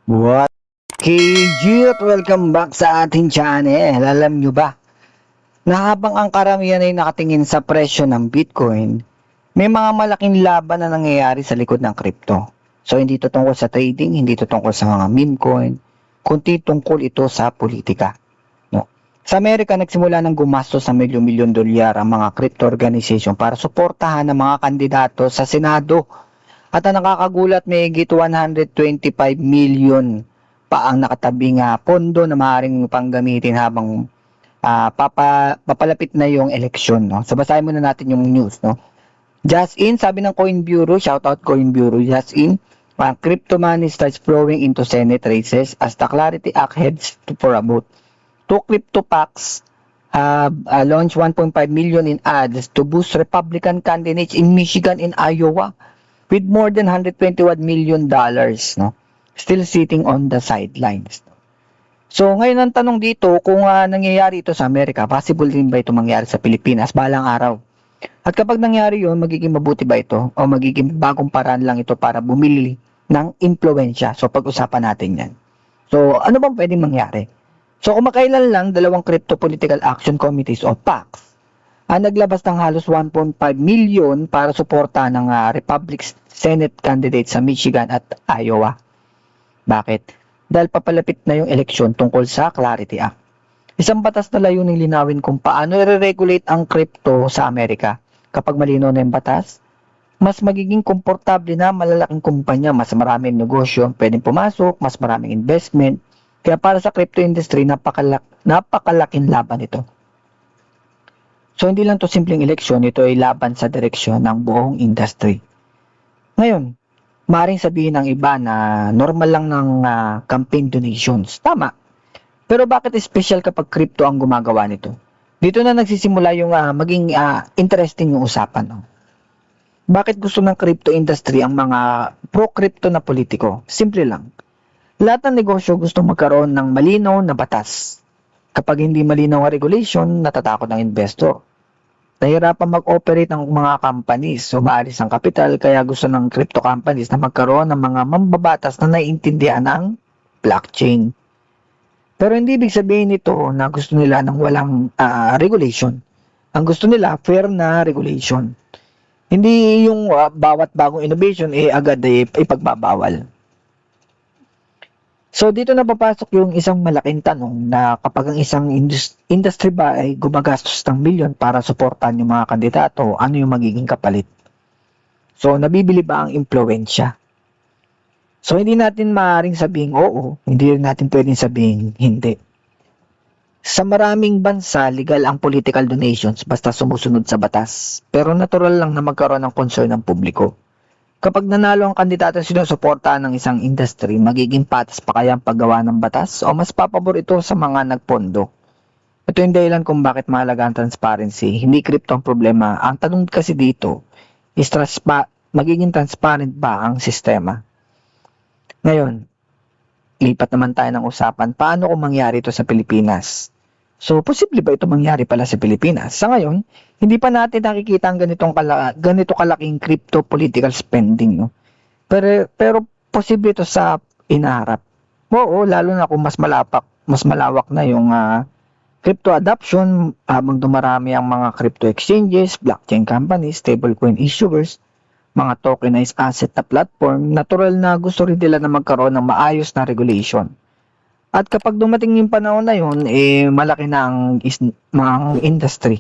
What? KG at welcome back sa ating channel. Alam nyo ba na habang ang karamihan ay nakatingin sa presyo ng Bitcoin, may mga malaking laban na nangyayari sa likod ng crypto. So hindi to tungkol sa trading, hindi to tungkol sa mga meme coin, kundi tungkol ito sa politika. No? Sa Amerika, nagsimula ng gumastos sa milyon-milyon dolyar ang mga crypto organization para suportahan ang mga kandidato sa Senado. At ang nakakagulat, may higit 125 million pa ang nakatabing pondo na maaaring panggamitin habang papalapit na yung eleksyon. No? So basahin muna natin yung news. No? Just in, sabi ng Coin Bureau, shoutout Coin Bureau, just in, crypto money starts flowing into Senate races as the Clarity Act heads for a vote. Two crypto PACs have launched 1.5 million in ads to boost Republican candidates in Michigan and Iowa with more than 121 million dollars, no? Still sitting on the sidelines. So, ngayon ang tanong dito, kung nangyayari ito sa Amerika, possible din ba ito mangyari sa Pilipinas balang araw? At kapag nangyari yun, magiging mabuti ba ito? O magiging bagong paraan lang ito para bumili ng impluensya? So, pag-usapan natin yan. So, ano bang pwedeng mangyari? So, kumakailan lang, dalawang Crypto Political Action Committees o PACs naglabas ng halos 1.5 million para suporta ng Republican Senate candidate sa Michigan at Iowa. Bakit? Dahil papalapit na yung eleksyon tungkol sa Clarity Act. Isang batas na layuning linawin kung paano i-regulate ang crypto sa Amerika. Kapag malinaw na yung batas, mas magiging komportable na malalaking kumpanya, mas maraming negosyo ang pwedeng pumasok, mas maraming investment. Kaya para sa crypto industry, napakalaking laban ito. So, hindi lang to simpleng eleksyon, ito ay laban sa direksyon ng buong industry. Ngayon, maaaring sabihin ng iba na normal lang ng campaign donations. Tama. Pero bakit special kapag crypto ang gumagawa nito? Dito na nagsisimula yung maging interesting yung usapan. No? Bakit gusto ng crypto industry ang mga pro-crypto na politiko? Simple lang. Lahat ng negosyo gusto magkaroon ng malinaw na batas. Kapag hindi malinaw ang regulation, natatakot ang investor. Nahirapan mag-operate ng mga companies, so maalis ang kapital, kaya gusto ng crypto companies na magkaroon ng mga mambabatas na naiintindihan ng blockchain. Pero hindi ibig sabihin nito na gusto nila ng walang regulation. Ang gusto nila, fair na regulation. Hindi yung bawat bagong innovation agad ipagbabawal. So, dito na papasok yung isang malaking tanong na kapag ang isang industry ba ay gumagastos ng milyon para suportahan yung mga kandidato, ano yung magiging kapalit? So, nabibili ba ang impluensya? So, hindi natin maaaring sabing oo, hindi rin natin pwedeng sabing hindi. Sa maraming bansa, legal ang political donations basta sumusunod sa batas. Pero natural lang na magkaroon ng concern ng publiko. Kapag nanalo ang kandidato na sinusuportahan ng isang industry, magiging patas pa kaya ang paggawa ng batas o mas papabor ito sa mga nagpondo? Ito yung dahilan kung bakit mahalaga ang transparency. Hindi crypto ang problema. Ang tanong kasi dito is magiging transparent ba ang sistema? Ngayon, lipat naman tayo ng usapan. Paano kung mangyari ito sa Pilipinas? So, posible ba ito mangyari pala sa Pilipinas? Sa ngayon, hindi pa natin nakikita ang ganito kalaking crypto political spending. No? Pero posible ito sa inaharap. Oo, lalo na kung mas malawak na yung crypto adoption habang dumarami ang mga crypto exchanges, blockchain companies, stablecoin issuers, mga tokenized asset na platform, natural na gusto rin nila na magkaroon ng maayos na regulation. At kapag dumating yung panahon na yun, malaki na ang mga industry.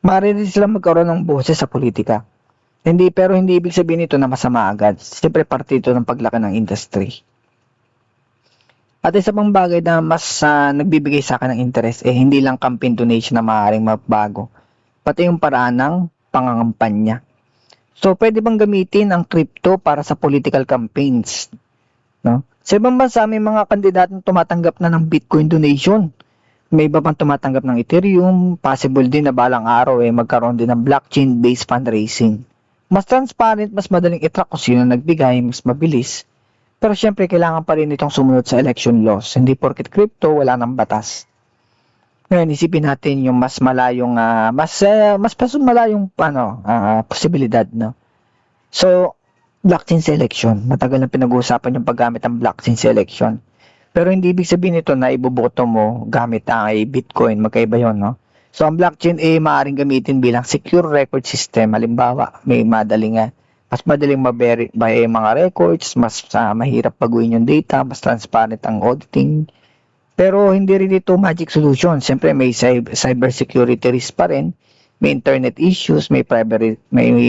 Maaari sila magkaroon ng boses sa politika. Pero hindi ibig sabihin ito na masama agad. Siyempre parte ito ng paglaki ng industry. At isa pang bagay na mas nagbibigay sa akin ng interest, hindi lang campaign donation na maaaring magbago. Pati yung paraan ng pangangampanya. So, pwede bang gamitin ang crypto para sa political campaigns? No? Sa ibang bansa, may mga kandidatong tumatanggap na ng Bitcoin donation. May iba pang tumatanggap ng Ethereum. Possible din na balang araw magkaroon din ng blockchain-based fundraising. Mas transparent, mas madaling itrack kung sino nagbigay, mas mabilis. Pero syempre, kailangan pa rin itong sumunod sa election laws. Hindi porket crypto, wala nang batas. Ngayon, isipin natin yung mas malayong, mas malayong posibilidad. No? So, blockchain selection. Matagal na pinag-uusapan yung paggamit ng blockchain selection. Pero hindi ibig sabihin nito na iboboto mo gamit ay Bitcoin. Magkaiba yun, no? So, ang blockchain ay maaaring gamitin bilang secure record system. Halimbawa, mas madaling ma-verify yung mga records, mas mahirap baguhin yung data, mas transparent ang auditing. Pero hindi rin ito magic solution. Siyempre, may cyber security risk pa rin. May internet issues, may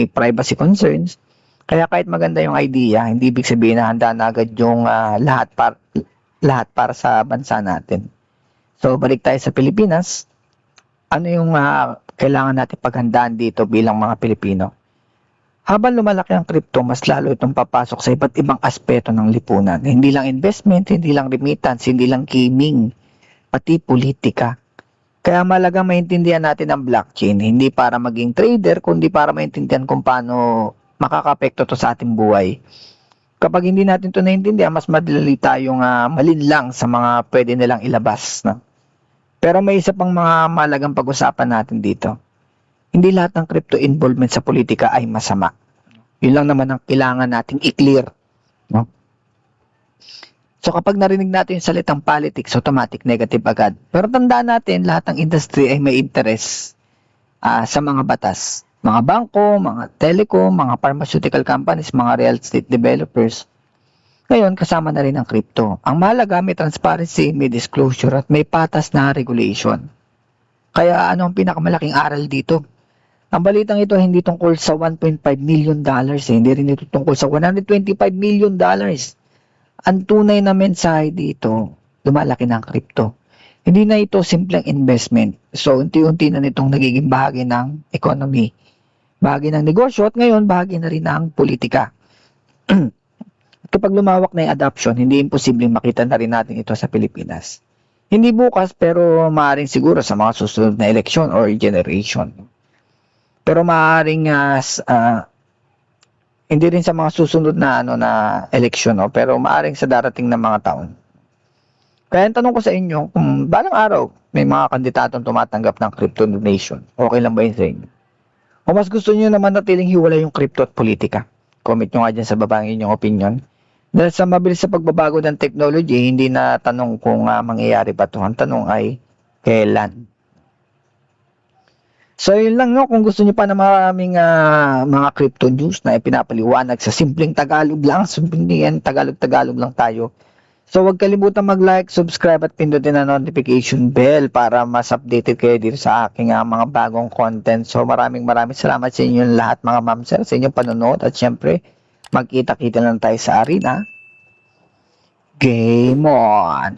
privacy concerns. Kaya kahit maganda yung idea, hindi ibig sabihin na handa na agad yung lahat para sa bansa natin. So, balik tayo sa Pilipinas. Ano yung kailangan natin paghandaan dito bilang mga Pilipino? Habang lumalaki ang crypto, mas lalo itong papasok sa iba't ibang aspeto ng lipunan. Hindi lang investment, hindi lang remittance, hindi lang gaming, pati politika. Kaya malagang maintindihan natin ang blockchain, hindi para maging trader, kundi para maintindihan kung paano makakapekto to sa ating buhay. Kapag hindi natin ito naiintindihan, mas madali tayong malinlang sa mga pwede nilang ilabas. No? Pero may isa pang mga malagang pag-usapan natin dito. Hindi lahat ng crypto involvement sa politika ay masama. Yun lang naman ang kailangan nating i-clear. No? So kapag narinig natin yung salitang politics, automatic negative agad. Pero tandaan natin, lahat ng industry ay may interest sa mga batas. Mga bangko, mga telecom, mga pharmaceutical companies, mga real estate developers. Ngayon, kasama na rin ang crypto. Ang mahalaga, may transparency, may disclosure, at may patas na regulation. Kaya ano ang pinakamalaking aral dito? Ang balitang ito hindi tungkol sa $1.5 million. Hindi rin ito tungkol sa $125 million. Ang tunay na mensahe dito, lumalaki ng crypto. Hindi na ito simpleng investment. So, unti-unti na nitong nagiging bahagi ng economy. Bahagi ng negosyo at ngayon bahagi na rin ng politika. Kapag lumawak na yung adoption, hindi imposibleng makita na rin natin ito sa Pilipinas. Hindi bukas pero maaaring siguro sa mga susunod na eleksyon or generation. Pero maaaring hindi rin sa mga susunod na eleksyon, no? Pero maaaring sa darating na mga taon. Kaya tanong ko sa inyo, kung balang araw may mga kandidatong tumatanggap ng crypto donation, okay lang ba yun sa inyo? O mas gusto niyo naman natiling hiwalay yung crypto at politika? Comment nyo nga dyan sa baba ang inyong opinion. Dahil sa mabilis sa pagbabago ng technology, hindi na tanong kung mangyayari ba ito. Ang tanong ay kailan. So yun lang, no? Kung gusto niyo pa na maraming mga crypto news na ipinapaliwanag sa simpleng Tagalog lang, simpleng Tagalog lang tayo. So huwag kalimutan mag-like, subscribe at pindutin ang notification bell para mas updated kayo dito sa aking mga bagong content. So maraming salamat sa inyo lahat mga ma'am sir sa inyong panonood at syempre magkita-kita lang tayo sa arena. Game on!